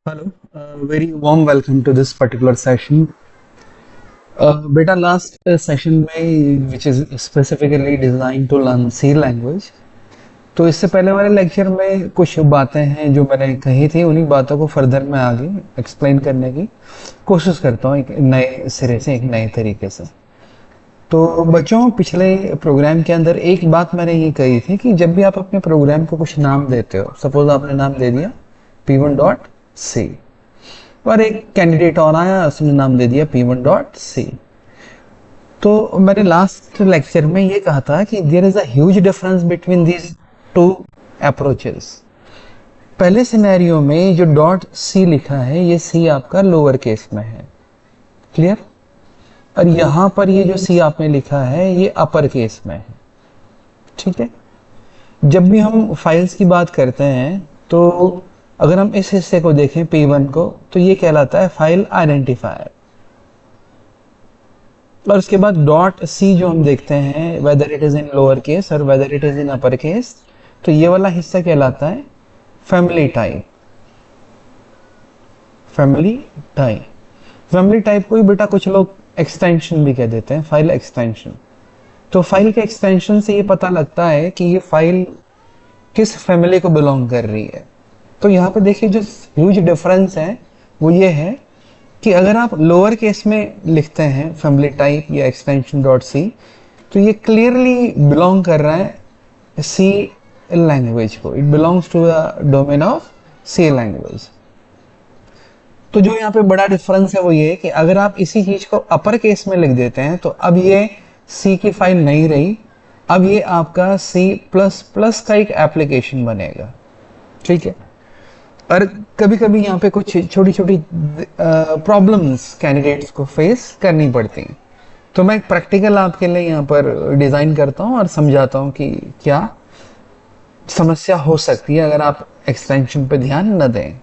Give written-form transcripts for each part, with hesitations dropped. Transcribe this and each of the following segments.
Hello, very warm welcome to this particular session. बेटा last session में which is specifically design to learn C language. तो इससे पहले वाले लेक्चर में कुछ बातें हैं जो मैंने कही थी, उन्हीं बातों को फर्दर मैं आगे एक्सप्लेन करने की कोशिश करता हूँ एक नए सिरे से, एक नए तरीके से। तो बच्चों, पिछले प्रोग्राम के अंदर एक बात मैंने ये कही थी कि जब भी आप अपने प्रोग्राम को कुछ नाम देते हो, सपोज आपने नाम दे दिया P1.C और एक कैंडिडेट और आया, उसने नाम दे दिया P1.C। तो मैंने लास्ट लेक्चर में ये कहा था कि there is a huge difference between these two approaches. पहले सिनेरियो में जो डॉट सी लिखा है, ये सी आपका लोअर केस में है, क्लियर। और यहां पर ये जो सी आपने लिखा है ये अपर केस में है, ठीक है। जब भी हम फाइल्स की बात करते हैं तो अगर हम इस हिस्से को देखें P1 को, तो ये कहलाता है फाइल आइडेंटिफायर। और उसके बाद डॉट सी जो हम देखते हैं, whether it is in lower case और whether it is in upper case, तो ये वाला हिस्सा कहलाता है family type. Family type, family type को ही बेटा कुछ लोग एक्सटेंशन भी कह देते हैं, फाइल एक्सटेंशन। तो फाइल के एक्सटेंशन से ये पता लगता है कि ये फाइल किस फैमिली को बिलोंग कर रही है। तो यहाँ पे देखिए जो ह्यूज डिफरेंस है वो ये है कि अगर आप लोअर केस में लिखते हैं फैमिली टाइप या एक्सटेंशन डॉट सी, तो ये क्लियरली बिलोंग कर रहा है सी लैंग्वेज को, it belongs to the domain of C language. तो जो यहाँ पे बड़ा डिफरेंस है वो ये कि अगर आप इसी चीज को अपर केस में लिख देते हैं तो अब ये सी की फाइल नहीं रही, अब ये आपका C++ का एक एप्लीकेशन बनेगा, ठीक है। और कभी कभी यहाँ पे कुछ छोटी छोटी प्रॉब्लम्स कैंडिडेट्स को फेस करनी पड़ती हैं। तो मैं एक प्रैक्टिकल आपके लिए यहाँ पर डिजाइन करता हूँ और समझाता हूँ कि क्या समस्या हो सकती है अगर आप एक्सटेंशन पे ध्यान न दें।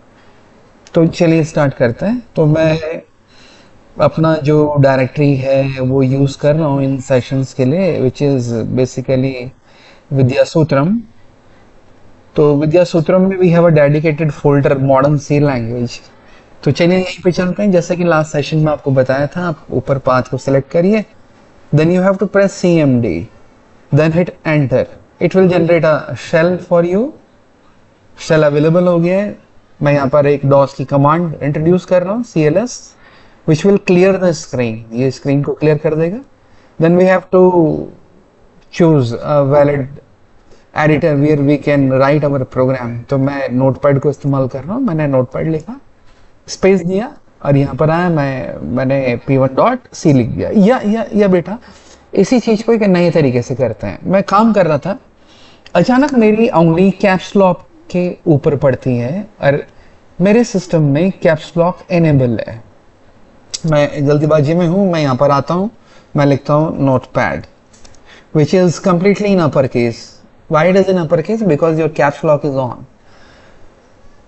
तो चलिए स्टार्ट करते हैं। तो मैं अपना जो डायरेक्टरी है वो यूज कर रहा हूँ इन सेशंस के लिए, विच इज बेसिकली विद्या सूत्रम। तो विद्या सूत्रम में we have a dedicated folder modern C language. तो चलिए यहीं पे चलते हैं। जैसे कि लास्ट सेशन में आपको बताया था, आप ऊपर पाथ को सिलेक्ट करिए, then you have to press CMD, then hit enter. It will generate a shell for you. Shell available हो गया है। मैं यहाँ पर एक डॉस की कमांड इंट्रोड्यूस कर रहा हूँ, CLS, which will clear the screen। ये स्क्रीन को क्लियर कर देगा। then we have to choose a valid editor where we can write our program। तो मैं नोटपैड को इस्तेमाल कर रहा हूँ, मैंने नोटपैड लिखा, स्पेस दिया और यहाँ पर आया, मैंने P1.C लिख दिया। या बेटा इसी चीज को एक नए तरीके से करते हैं। मैं काम कर रहा था, अचानक मेरी उंगली कैप्स लॉक के ऊपर पड़ती है और मेरे सिस्टम में कैप्स लॉक इनेबल है। मैं जल्दीबाजी में हूं, मैं यहां पर आता हूं, मैं लिखता हूं notepad which is completely in upper case. Why it is in upper case? Because your caps lock is on.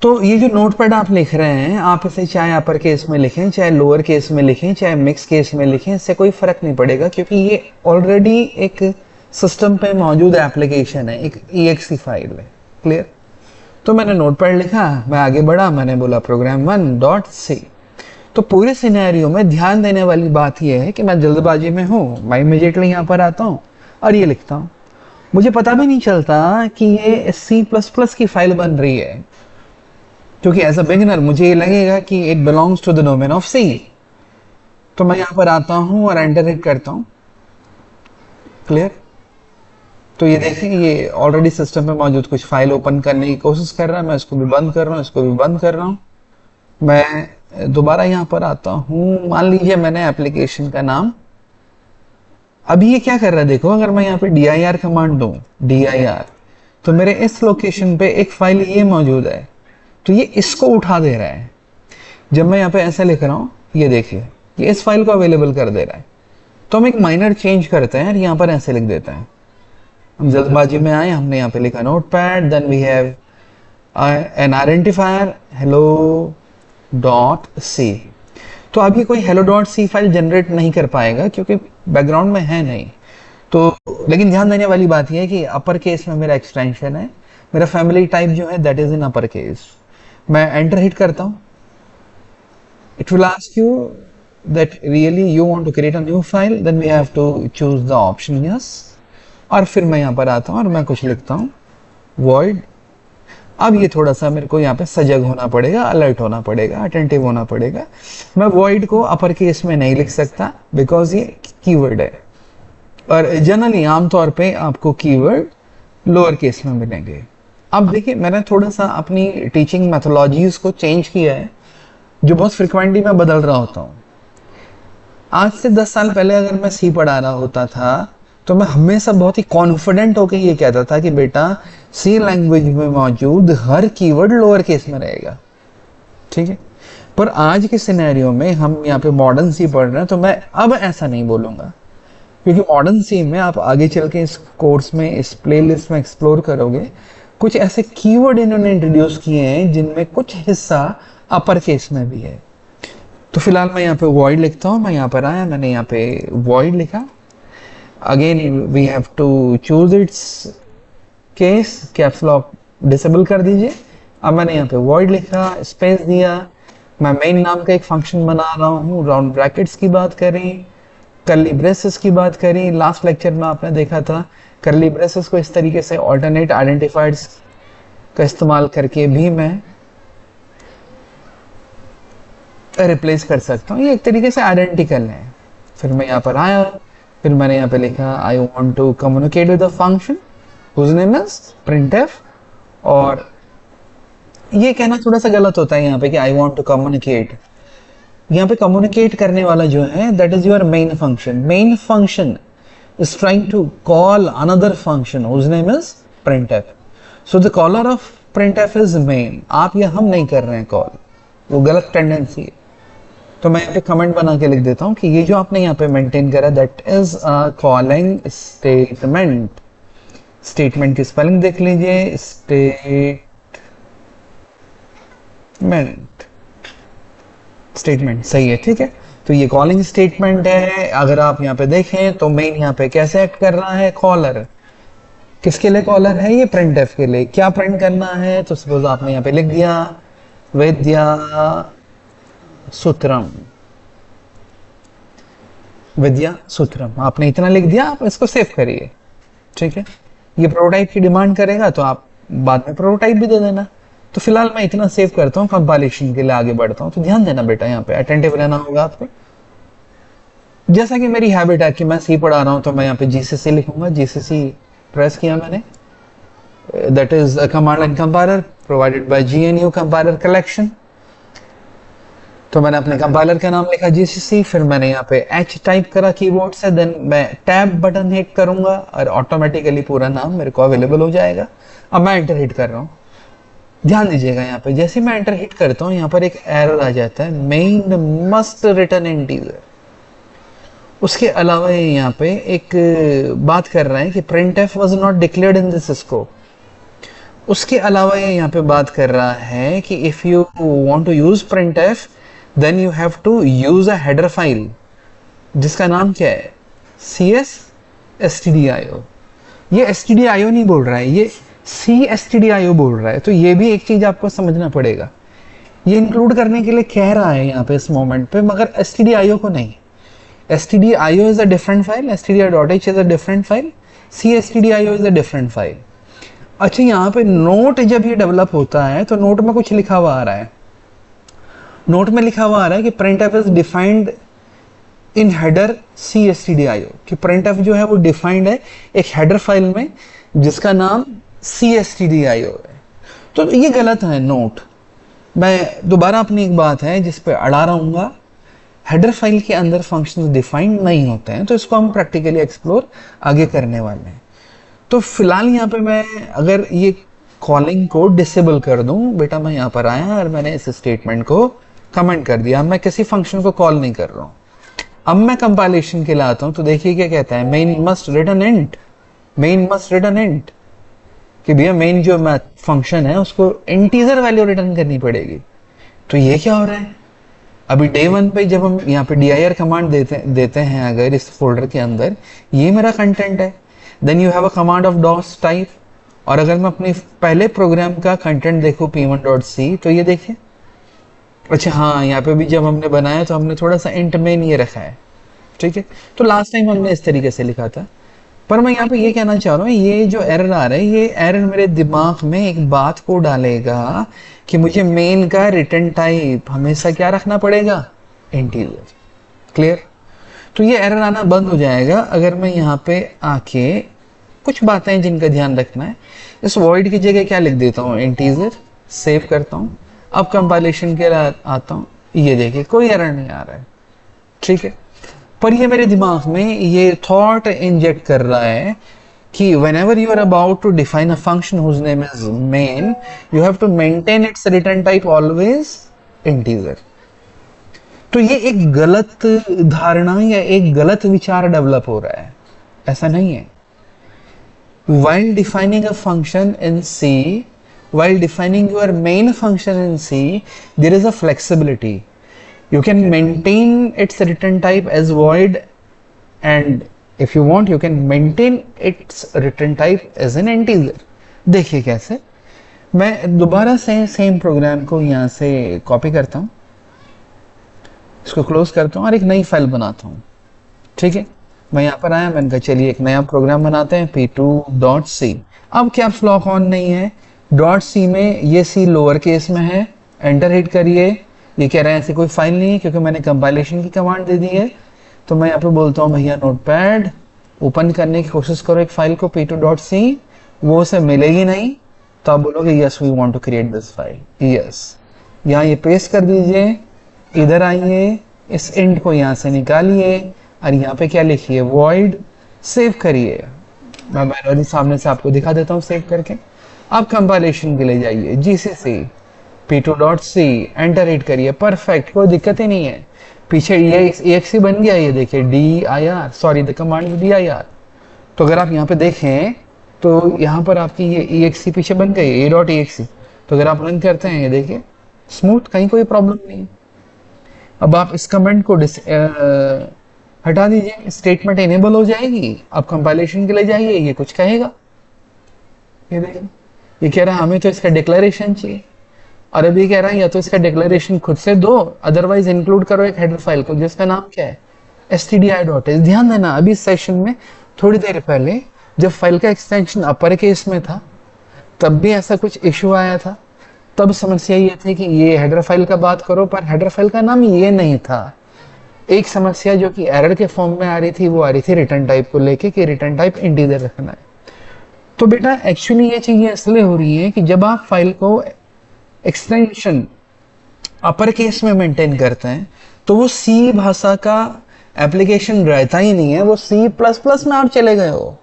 तो ये जो नोटपैड आप लिख रहे हैं, आप इसे चाहे अपर केस में लिखें, चाहे लोअर केस में लिखें, चाहे मिक्स केस में लिखें, इससे कोई फर्क नहीं पड़ेगा, क्योंकि ये ऑलरेडी एक सिस्टम पे मौजूद एप्लीकेशन है, एक exe फाइल है, क्लियर। तो मैंने नोटपैड लिखा, मैं आगे बढ़ा, मैंने बोला program1.c। तो पूरे सिनेरियो में ध्यान देने वाली बात यह है कि मैं जल्दबाजी में हूं, मैं इमीडिएटली यहां पर आता हूं और ये लिखता हूं। मुझे पता भी नहीं चलता कि ये C++ की फाइल बन रही है, क्योंकि एज अ बिगिनर मुझे ये लगेगा कि it belongs to the domain of C। तो मैं यहां पर आता हूं और एंटर हिट करता हूं, क्लियर। तो ये देखिए, ये ऑलरेडी सिस्टम में मौजूद कुछ फाइल ओपन करने की कोशिश कर रहा है। मैं इसको भी बंद कर रहा हूँ, इसको भी बंद कर रहा हूँ। मैं दोबारा यहाँ पर आता हूँ, मान लीजिए मैंने एप्लीकेशन का नाम, अभी ये क्या कर रहा है देखो, अगर मैं यहाँ पे dir कमांड दूं, dir, तो मेरे इस लोकेशन पे एक फाइल ये मौजूद है, तो ये इसको उठा दे रहा है। जब मैं यहाँ पे ऐसा लिख रहा हूँ, ये देखिए, ये इस फाइल को अवेलेबल कर दे रहा है। तो हम एक माइनर चेंज करते हैं और यहाँ पर ऐसे लिख देते हैं। हम जल्दबाजी में आए, हमने यहाँ पे लिखा notepad, then we have an identifier hello.c। तो अभी कोई hello.c फाइल जनरेट नहीं कर पाएगा क्योंकि बैकग्राउंड में है नहीं। तो लेकिन ध्यान देने वाली बात यह है कि अपर केस में मेरा एक्सटेंशन है, मेरा फैमिली टाइप जो है that is in upper case. मैं एंटर हिट करता हूँ, it will ask you that really you want to create a new file, then we have to choose the option yes. और फिर मैं यहाँ पर आता हूँ और मैं कुछ लिखता हूँ void. अब ये थोड़ा सा मेरे को यहाँ पे सजग होना पड़ेगा, अलर्ट होना पड़ेगा, अटेंटिव होना पड़ेगा. मैं void को अपर केस में नहीं लिख सकता बिकॉज ये कीवर्ड है, और जनरली आमतौर पे आपको कीवर्ड लोअर केस में मिलेंगे. अब देखिए मैंने थोड़ा सा अपनी टीचिंग मैथोलॉजीज को चेंज किया है, जो बहुत फ्रिक्वेंटली मैं बदल रहा होता हूँ. आज से 10 साल पहले अगर मैं सी पढ़ा रहा होता था तो मैं हमेशा बहुत ही कॉन्फिडेंट होकर ये कहता था कि बेटा सी लैंग्वेज में मौजूद हर कीवर्ड लोअर केस में रहेगा, ठीक है. पर आज के सिनेरियो में हम यहाँ पे मॉडर्न सी पढ़ रहे हैं, तो मैं अब ऐसा नहीं बोलूंगा, क्योंकि मॉडर्न सी में आप आगे चल के इस कोर्स में, इस प्लेलिस्ट में एक्सप्लोर करोगे, कुछ ऐसे कीवर्ड इन्होंने इंट्रोड्यूस किए हैं जिनमें कुछ हिस्सा अपर केस में भी है. तो फिलहाल मैं यहाँ पे void लिखता हूँ. मैं यहाँ पर आया, मैंने यहाँ पे void लिखा. Again we have to choose its case, caps lock disable कर दीजिए. अब मैंने यहाँ पे void लिखा, स्पेस दिया. मैं मेन नाम का एक फंक्शन बना रहा हूँ. राउंड ब्रैकेट्स की बात करें, कर्ली ब्रेसेस की बात करें. लास्ट लेक्चर में आपने देखा था कर्ली ब्रेसेस को इस तरीके से ऑल्टरनेट आइडेंटिफायर्स का इस्तेमाल करके भी मैं रिप्लेस कर सकता हूँ. ये एक तरीके से आइडेंटिकल है. फिर मैं यहाँ पर आया, फिर मैंने यहाँ पे लिखा I want to communicate with a function whose name is printf. और ये कहना थोड़ा सा गलत होता है यहाँ पे कि आई वांट टू कम्युनिकेट. यहाँ पे कम्युनिकेट करने वाला जो है that is your main function. Main function is trying to call another function whose name is printf. So the caller of printf is main. आप या हम नहीं कर रहे हैं कॉल, वो गलत टेंडेंसी है. तो मैं यहाँ पे कमेंट बना के लिख देता हूँ कि ये जो आपने यहाँ पे मेंटेन करा that is a calling statement. Statement की स्पेलिंग देख लीजिए, स्टेटमेंट सही है, ठीक है. तो ये कॉलिंग स्टेटमेंट है. अगर आप यहाँ पे देखें तो मेन यहाँ पे कैसे एक्ट कर रहा है, कॉलर. किसके लिए कॉलर है ये? printf के लिए. क्या प्रिंट करना है? तो सपोज आपने यहाँ पे लिख दिया विद्या सूत्रम, विद्या सूत्रम. आपने इतना लिख दिया, आप इसको सेव करिए, ठीक है. ये प्रोटोटाइप की डिमांड करेगा तो आप बाद में प्रोटोटाइप भी दे देना. तो फिलहाल मैं इतना सेव करता हूँ, कंपाइलेशन के लिए आगे बढ़ता हूँ. तो ध्यान देना बेटा, यहाँ पे अटेंटिव रहना होगा आपको. जैसा कि मेरी हैबिट है कि मैं सी पढ़ा रहा हूँ तो मैं यहाँ पे जीसीसी लिखूंगा. जीसीसी प्रेस किया मैंने, that is a command line compiler provided by GNU compiler collection. तो मैंने अपने कंपाइलर का नाम लिखा जीसीसी. फिर मैंने यहाँ पे H टाइप करा कीबोर्ड से. देन मैं टैब बटन हिट करूंगा और ऑटोमेटिकली पूरा नाम मेरे को अवेलेबल हो जाएगा. अब मैं एंटर हिट कर रहा हूँ. ध्यान दीजिएगा यहाँ पे जैसे मैं एंटर हिट करता हूँ यहाँ पर एक एरर आ जाता है, मेन मस्ट रिटर्न इंटीजर. उसके अलावा यहाँ पे एक बात कर रहा है कि printf was not declared in this scope. उसके अलावा यहाँ पे बात कर रहा है कि if you want to use printf then you have to use a header file जिसका नाम क्या है, cs stdio. ये stdio नहीं बोल रहा है, ये cstdio बोल रहा है. तो ये भी एक चीज आपको समझना पड़ेगा. ये इंक्लूड करने के लिए कह रहा है यहाँ पे इस मोमेंट पे, मगर stdio को नहीं. stdio is a different file, stdio.h is a different file, cstdio is a different file. अच्छा, यहाँ पे नोट जब ये डेवलप होता है तो नोट में कुछ लिखा हुआ आ रहा है. नोट में लिखा हुआ आ रहा है कि printf is defined in header cstdio, कि printf जो है वो डिफाइंड है एक हेडर फाइल में जिसका नाम cstdio है. तो ये गलत है नोट. मैं दोबारा अपनी एक बात है जिस पे अड़ा रहूंगा, हेडर फाइल के अंदर फंक्शंस डिफाइंड नहीं होते हैं. तो इसको हम प्रैक्टिकली एक्सप्लोर आगे करने वाले हैं. तो फिलहाल यहाँ पे मैं अगर ये कॉलिंग को डिसेबल कर दूं, बेटा मैं यहाँ पर आया और मैंने इस स्टेटमेंट को कमेंट कर दिया. मैं किसी फंक्शन को कॉल नहीं कर रहा हूँ. अब मैं कंपाइलेशन के लिए आता हूँ तो देखिए क्या कहता है, main must return int. Main must return int कि भैया मेन जो फंक्शन है उसको इंटीजर वैल्यू रिटर्न करनी पड़ेगी. तो ये क्या हो रहा है, अभी डे 1 पे जब हम यहाँ पे dir कमांड देते हैं अगर इस फोल्डर के अंदर, ये मेरा कंटेंट है. Then you have a command of DOS type. और अगर मैं अपने पहले प्रोग्राम का कंटेंट देखूं p1.c तो ये देखिए अच्छा हाँ, यहाँ पे भी जब हमने बनाया तो हमने थोड़ा सा इंट मेन ये रखा है, ठीक है। तो लास्ट टाइम हमने इस तरीके से लिखा था। पर मैं यहाँ पे ये कहना चाह रहा हूँ, ये जो एरर आ रहा है, ये एरर मेरे दिमाग में एक बात को डालेगा कि मुझे मेन का रिटर्न टाइप हमेशा क्या रखना पड़ेगा, इंटीजर। क्लियर? तो ये एरर आना बंद हो जाएगा अगर मैं यहाँ पे आके कुछ बातें हैं जिनका ध्यान रखना है। इस वॉइड की जगह क्या लिख देता हूँ, इंटीजर, सेव करता हूँ। अब कंपाइलेशन के लिए आता हूँ, ये देखिए कोई एरर नहीं आ रहा है, ठीक है। पर ये मेरे दिमाग में ये थॉट इंजेक्ट कर रहा है कि whenever you are about to define a function whose name is main, you have to maintain its return type always integer। तो ये एक गलत धारणा या एक गलत विचार डेवलप हो रहा है, ऐसा नहीं है। While defining a function in C, while defining your main function in C, there is a flexibility. You can maintain its return type as void, and if you want you can maintain its return type as an integer। देखिए कैसे, मैं दोबारा से same programme को यहाँ से copy करता हूँ, इसको क्लोज करता हूँ और एक नई फाइल बनाता हूँ, ठीक है। मैं यहाँ पर आया, मैंने कहा चलिए एक नया प्रोग्राम बनाते हैं, p2.c। अब कैप्स लॉक ऑन नहीं है, डॉट सी में ये सी लोअर केस में है, एंटर हिट करिए। ये कह रहे हैं ऐसी कोई फाइल नहीं है क्योंकि मैंने कंपाइलेशन की कमांड दे दी है। तो मैं यहाँ पे बोलता हूँ भैया नोटपैड ओपन करने की कोशिश करो एक फाइल को p2.c, वो उसे मिलेगी नहीं। तो आप बोलोगे yes we want to create this file, yes. यहाँ ये पेस्ट कर दीजिए, इधर आइए, इस इंट को यहाँ से निकालिए और यहाँ पे क्या लिखिए, वॉइड, सेव करिए। मैं मैनुअली सामने से आपको दिखा देता हूँ सेव करके। अब कंपाइलेशन के लिए जाइए, जीसीसी p2.c, एंटर हिट करिए, परफेक्ट, कोई दिक्कत ही नहीं है। पीछे exe बन गया, ये देखिए dir, sorry the command dir। तो अगर आप यहाँ पे देखें तो यहाँ पर आपकी ये exe पीछे बन गई, a.exe। तो अगर आप रन करते हैं, ये देखिए स्मूथ, कहीं कोई प्रॉब्लम नहीं। अब आप इस कमेंट को हटा दीजिए, स्टेटमेंट इनेबल हो जाएगी। अब कंपाइलेशन के लिए जाइए, ये कुछ कहेगा, ये देखिए ये कह रहा है हमें तो इसका डिक्लेरेशन चाहिए, और अभी कह रहा है या तो इसका डिक्लेरेशन खुद से दो, अदरवाइज इंक्लूड करो एक हेडर फाइल को जिसका नाम क्या है, stdi.h। ध्यान देना, अभी सेशन में थोड़ी देर पहले जब फाइल का एक्सटेंशन अपर केस में था तब भी ऐसा कुछ इश्यू आया था। तब समस्या ये थी कि ये हेडर फाइल का बात करो, पर हेडर फाइल का नाम ये नहीं था। एक समस्या जो कि एरर के फॉर्म में आ रही थी, वो आ रही थी रिटर्न टाइप को लेके कि रिटर्न टाइप इंटीजर रखना है। तो बेटा एक्चुअली ये चीजें इसलिए हो रही है कि जब आप फाइल को एक्सटेंशन अपर केस में मेंटेन करते हैं तो वो सी भाषा का एप्लीकेशन रहता ही नहीं है, वो C++ में आप चले गए हो।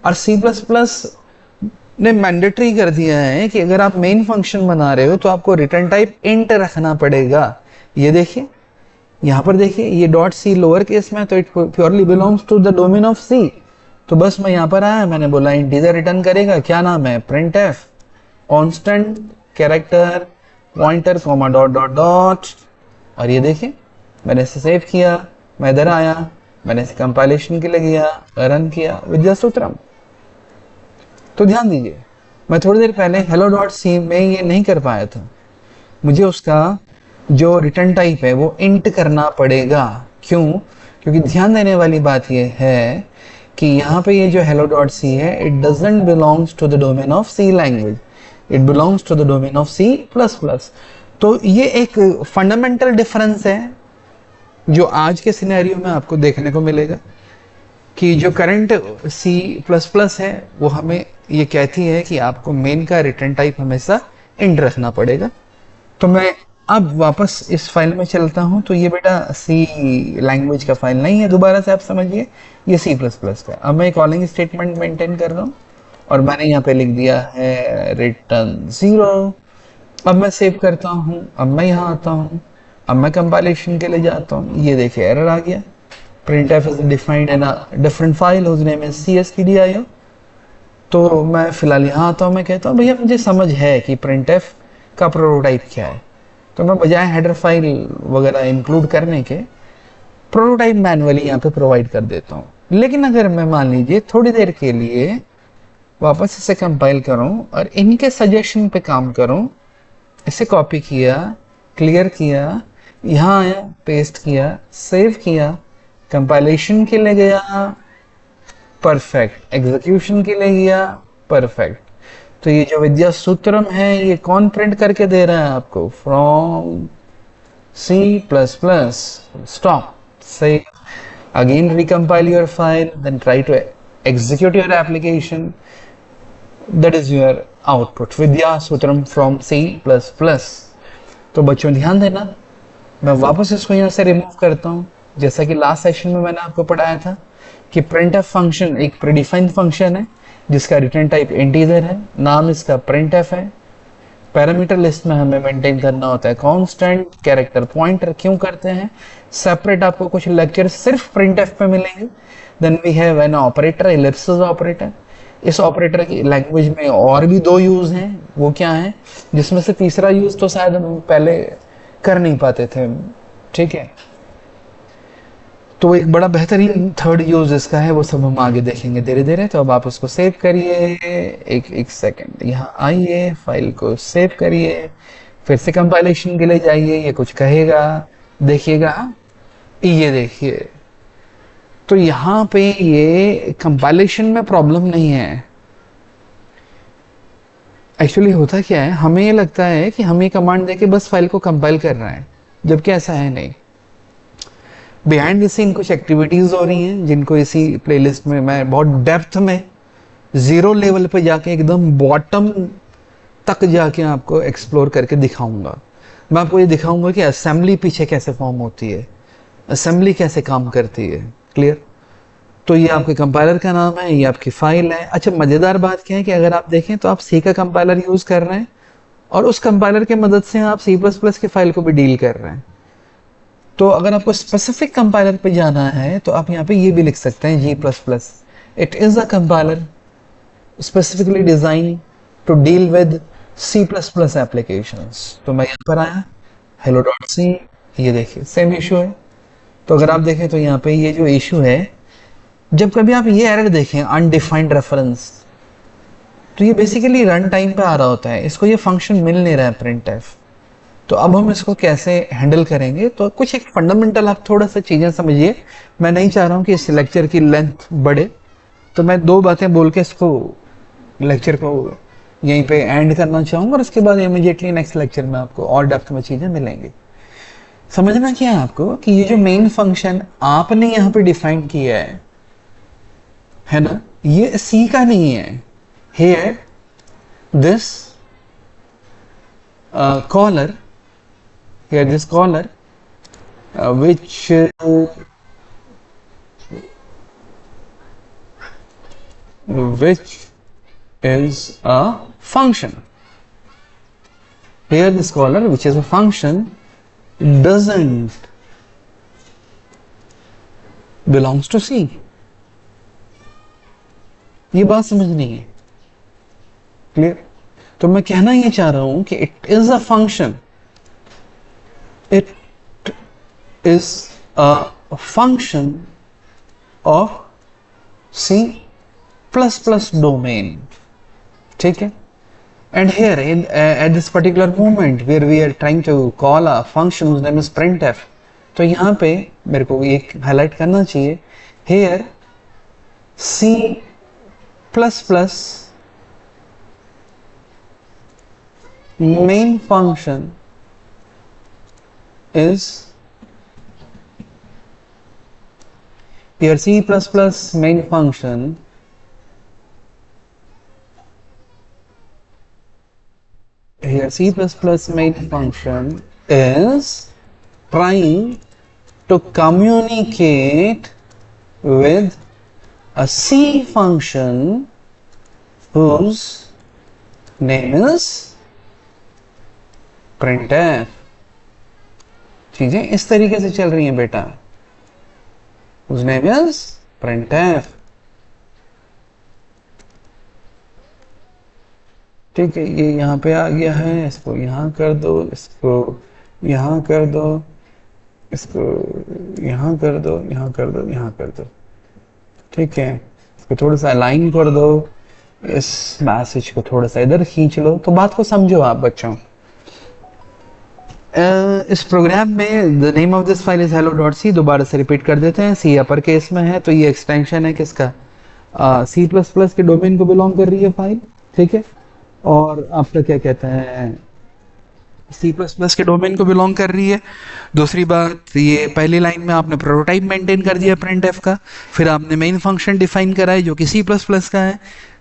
और C++ ने मैंडेटरी कर दिया है कि अगर आप मेन फंक्शन बना रहे हो तो आपको रिटर्न टाइप इंट रखना पड़ेगा। ये देखिए यहाँ पर देखिए, ये डॉट सी लोअर केस में, तो it purely belongs to the domain of C. तो बस मैं यहाँ पर आया, मैंने बोला इंटीजर रिटर्न करेगा, क्या नाम है, printf constant character pointer comma dot dot dot. और ये देखिए मैंने इसे सेव किया, मैं इधर आया, मैंने इसे कंपाइलेशन के लिए गया, रन किया, विद्या सूत्रम। तो ध्यान दीजिए, मैं थोड़ी देर पहले hello.c में ये नहीं कर पाया था, मुझे उसका जो रिटर्न टाइप है वो इंट करना पड़ेगा। क्यों? क्योंकि ध्यान देने वाली बात ये है कि यहाँ पे ये जो hello.c है, it doesn't belongs to the domain of C language, it belongs to the domain of C++। तो ये एक फंडामेंटल डिफरेंस है जो आज के सिनेरियो में आपको देखने को मिलेगा कि जो करंट C++ है वो हमें ये कहती है कि आपको मेन का रिटर्न टाइप हमेशा इंट रखना पड़ेगा। तो मैं अब वापस इस फाइल में चलता हूं, तो ये बेटा सी लैंग्वेज का फाइल नहीं है, दोबारा से आप समझिए, ये C++ का। अब मैं कॉलिंग स्टेटमेंट मेंटेन कर रहा हूँ और मैंने यहाँ पे लिख दिया है रिटर्न 0। अब मैं सेव करता हूँ, अब मैं यहाँ आता हूँ, अब मैं कंपाइलेशन के लिए जाता हूँ, ये देखिए एरर आ गया, printf is defined in a different file whose name is cstdio। तो मैं फिलहाल यहाँ आता हूँ, मैं कहता हूँ भैया मुझे समझ है कि printf का प्रोटोटाइप क्या है। तो मैं बजाय हेडर फाइल वगैरह इंक्लूड करने के प्रोटोटाइप मैनुअली यहाँ पे प्रोवाइड कर देता हूँ। लेकिन अगर मैं मान लीजिए थोड़ी देर के लिए वापस इसे कंपाइल करूँ और इनके सजेशन पे काम करूँ, इसे कॉपी किया, क्लियर किया, यहाँ आया, पेस्ट किया, सेव किया, कंपाइलेशन के लिए गया, परफेक्ट, एग्जीक्यूशन के लिए गया, परफेक्ट। तो ये जो विद्या सूत्रम है ये कौन प्रिंट करके दे रहा है आपको? From C++, stop, say again recompile your file, then try to execute your application. That is your output, Vidya Sutram from C++. तो बच्चों ध्यान देना, मैं वापस इसको यहाँ से रिमूव करता हूँ। जैसा कि लास्ट सेशन में मैंने आपको पढ़ाया था कि printf फंक्शन एक प्रीडिफाइंड फंक्शन है जिसका रिटर्न टाइप इंटीजर है, नाम इसका printf है। पैरामीटर लिस्ट में हमें मेंटेन करना होता है कांस्टेंट, कैरेक्टर पॉइंटर। क्यों करते हैं? सेपरेट आपको कुछ लेक्चर सिर्फ printf पे मिलेंगे। Then we have an operator, ellipsis operator. इस ऑपरेटर की लैंग्वेज में और भी दो यूज हैं, वो क्या है, जिसमें से तीसरा यूज तो शायद हम पहले कर नहीं पाते थे, ठीक है। तो एक बड़ा बेहतरीन थर्ड यूज इसका है, वो सब हम आगे देखेंगे धीरे धीरे। तो अब आप उसको सेव करिए, एक सेकंड, यहाँ आइए, फाइल को सेव करिए, फिर से कंपाइलेशन के लिए जाइए। ये कुछ कहेगा, देखिएगा, ये देखिए। तो यहाँ पे ये कंपाइलेशन में प्रॉब्लम नहीं है। एक्चुअली होता क्या है, हमें ये लगता है कि हम ये कमांड देके बस फाइल को कंपाइल कर रहे हैं, जबकि ऐसा है नहीं। बिहाइंड द सीन कुछ एक्टिविटीज हो रही हैं जिनको इसी प्लेलिस्ट में मैं बहुत डेप्थ में, जीरो लेवल पे जाके एकदम बॉटम तक जाके आपको एक्सप्लोर करके दिखाऊंगा। मैं आपको ये दिखाऊंगा कि असेंबली पीछे कैसे फॉर्म होती है, असेंबली कैसे काम करती है। क्लियर? तो ये आपके कंपाइलर का नाम है, ये आपकी फाइल है। अच्छा, मजेदार बात क्या है कि अगर आप देखें तो आप सी का कंपाइलर यूज कर रहे हैं और उस कंपाइलर की मदद से आप C++ की फाइल को भी डील कर रहे हैं। तो अगर आपको स्पेसिफिक कंपाइलर पे जाना है तो आप यहाँ पे ये भी लिख सकते हैं G++। It is a compiler specifically design to deal with C++ applications. तो मैं यहाँ पर आया, hello.c, ये देखिए सेम इशू है। तो अगर आप देखें तो यहाँ पे ये जो इशू है, जब कभी आप ये एरर देखें अनडिफाइंड रेफरेंस, तो ये बेसिकली रन टाइम पे आ रहा होता है, इसको ये फंक्शन मिल नहीं रहा है printf। तो अब हम इसको कैसे हैंडल करेंगे? तो कुछ एक फंडामेंटल आप थोड़ा सा चीजें समझिए। मैं नहीं चाह रहा हूं कि इस लेक्चर की लेंथ बढ़े, तो मैं दो बातें बोल के इसको लेक्चर को यहीं पे एंड करना चाहूंगा और उसके बाद इमीडिएटली नेक्स्ट लेक्चर में आपको और डेप्थ में चीजें मिलेंगी। समझना क्या है आपको कि ये जो मेन फंक्शन आपने यहाँ पे डिफाइन किया है ना, ये सी का नहीं है। Here this caller, here this caller which is a function. Here this caller which is a function doesn't belongs to C. ये बात समझनी है। क्लियर? तो मैं कहना ये चाह रहा हूं कि it is a function, it is a function of C++ domain, ठीक है। And here in at this particular moment where we are trying to call a function whose name is printf, तो यहाँ पे मेरे को एक हाईलाइट करना चाहिए, here C++ main function is, here C++ main function is trying to communicate with a C function whose name is printf। चीजें इस तरीके से चल रही हैं बेटा, whose name is printf। ठीक है, ये यहाँ पे आ गया है, इसको यहाँ कर दो, इसको यहाँ कर दो, इसको यहाँ कर दो, यहाँ कर दो, यहाँ कर दो, ठीक है। इसको थोड़ा सा अलाइन कर दो, इस मैसेज को थोड़ा सा इधर खींच लो। तो बात को समझो आप बच्चों। इस प्रोग्राम में the name of this file is hello.c, दोबारा से रिपीट कर देते हैं। सी अपर केस में है तो ये एक्सटेंशन है किसका, सी प्लस प्लस के डोमेन को बिलोंग कर रही है फाइल, ठीक है। और आपका क्या कहते हैं, सी प्लस प्लस के डोमेन को बिलोंग कर रही है। दूसरी बात, ये पहली लाइन में आपने प्रोटोटाइप मेंटेन कर दिया printf का, फिर आपने मेन फंक्शन डिफाइन करा है जो कि सी प्लस प्लस का है।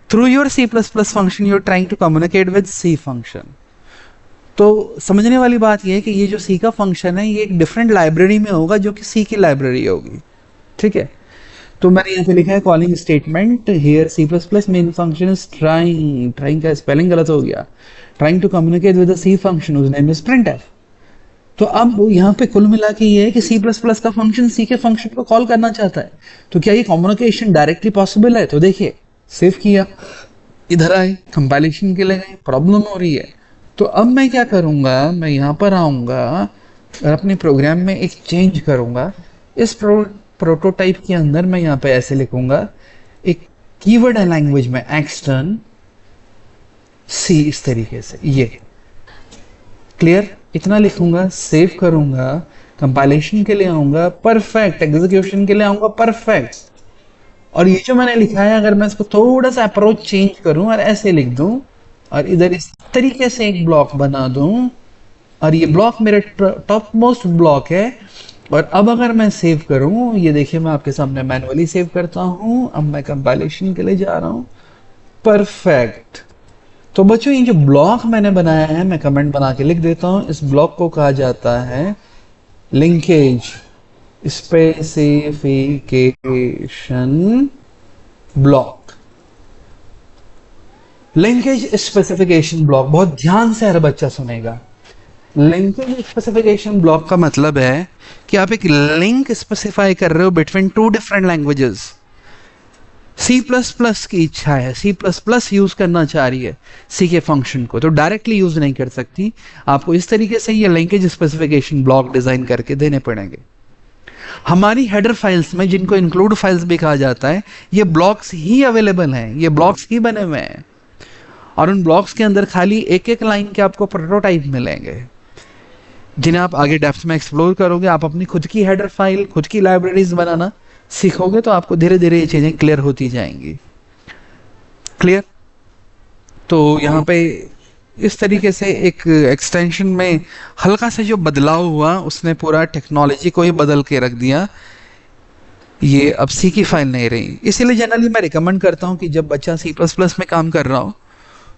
Through your C plus plus function you are trying to communicate with C function. तो समझने वाली बात ये है कि ये जो सी का फंक्शन है ये एक डिफरेंट लाइब्रेरी में होगा जो कि सी की लाइब्रेरी होगी, ठीक है। तो मैंने यहाँ पे लिखा है calling statement here C plus plus main function is trying, trying का स्पेलिंग गलत हो गया, trying to communicate with the C function whose name is printf। तो अब यहाँ पे कुल मिला के ये है कि सी प्लस प्लस का फंक्शन सी के फंक्शन को कॉल करना चाहता है, तो क्या ये कम्युनिकेशन डायरेक्टली पॉसिबल है? तो देखिए, सेव किया, इधर आए, कंपाइलेशन के लिए गए, प्रॉब्लम हो रही है। तो अब मैं क्या करूंगा, मैं यहाँ पर आऊंगा और अपने प्रोग्राम में एक चेंज करूंगा। इस प्रोटोटाइप के अंदर मैं यहाँ पे ऐसे लिखूंगा, एक कीवर्ड है लैंग्वेज में एक्सटर्न सी, इस तरीके से, ये क्लियर, इतना लिखूंगा, सेव करूंगा, कंपाइलेशन के लिए आऊंगा, परफेक्ट, एग्जीक्यूशन के लिए आऊंगा, परफेक्ट। और ये जो मैंने लिखा है अगर मैं इसको थोड़ा सा अप्रोच चेंज करूं और ऐसे लिख दूं और इधर इस तरीके से एक ब्लॉक बना दूं, और ये ब्लॉक मेरे टॉप मोस्ट ब्लॉक है। और अब अगर मैं सेव करूं, ये देखिए मैं आपके सामने मैनुअली सेव करता हूं, अब मैं कंपाइलेशन के लिए जा रहा हूं, परफेक्ट। तो बच्चों ये जो ब्लॉक मैंने बनाया है, मैं कमेंट बना के लिख देता हूं, इस ब्लॉक को कहा जाता है linkage specification block. Linkage specification block, बहुत ध्यान से हर बच्चा सुनेगा। लिंकेज स्पेसिफिकेशन ब्लॉक का मतलब है कि आप एक लिंक स्पेसिफाई कर रहे हो between two different languages. C plus plus की इच्छा है, सी प्लस प्लस यूज करना चाह रही है सी के फंक्शन को, तो डायरेक्टली यूज नहीं कर सकती, आपको इस तरीके से ये लिंकेज स्पेसिफिकेशन ब्लॉक डिजाइन करके देने पड़ेंगे। हमारी हेडर फाइल्स में, जिनको इंक्लूड फाइल्स भी कहा जाता है, ये ब्लॉक्स ही अवेलेबल हैं, ये ब्लॉक्स ही बने हुए हैं, और उन ब्लॉक्स के अंदर खाली एक एक लाइन के आपको प्रोटोटाइप मिलेंगे, जिन्हें आप आगे डेप्थ में एक्सप्लोर करोगे। आप अपनी खुद की हेडर फाइल, खुद की लाइब्रेरीज बनाना सीखोगे तो आपको धीरे धीरे ये चीजें क्लियर होती जाएंगी। क्लियर? तो यहाँ पे इस तरीके से एक एक्सटेंशन में हल्का से जो बदलाव हुआ, उसने पूरा टेक्नोलॉजी को ही बदल के रख दिया। ये अब सी की फाइल नहीं रही। इसीलिए जनरली मैं रिकमेंड करता हूँ कि जब बच्चा सी प्लस प्लस में काम कर रहा हो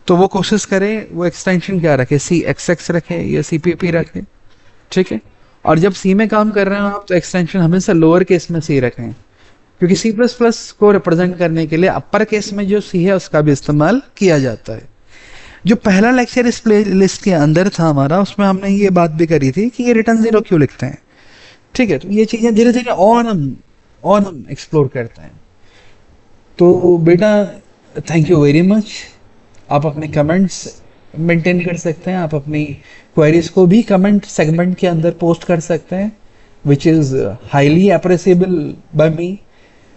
तो वो कोशिश करे वो एक्सटेंशन क्या रखे, सी एक्स एक्स रखे या सी पी पी रखे, ठीक है। और जब सी में काम कर रहे हो आप तो एक्सटेंशन हमेशा लोअर केस में सी रखें, क्योंकि सी प्लस प्लस को रिप्रेजेंट करने के लिए अपर केस में जो सी है उसका भी इस्तेमाल किया जाता है। जो पहला लेक्चर इस प्ले लिस्ट के अंदर था हमारा, उसमें हमने ये बात भी करी थी कि ये रिटर्न जीरो क्यों लिखते हैं, ठीक है। तो ये चीजें धीरे धीरे और हम एक्सप्लोर करते हैं। तो बेटा थैंक यू वेरी मच। आप अपने कमेंट्स मेंटेन कर सकते हैं, आप अपनी क्वेरीज को भी कमेंट सेगमेंट के अंदर पोस्ट कर सकते हैं, which is highly appreciable by me.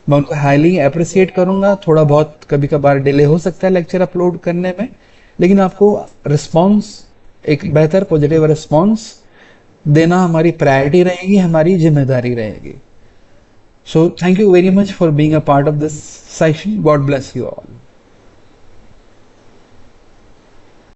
मैं उनको हाईली अप्रिसिएट करूंगा। थोड़ा बहुत कभी कभार डिले हो सकता है लेक्चर अपलोड करने में, लेकिन आपको रिस्पॉन्स, एक बेहतर पॉजिटिव रिस्पॉन्स देना हमारी प्रायोरिटी रहेगी, हमारी जिम्मेदारी रहेगी। So thank you very much for being a part of this session. God bless you all.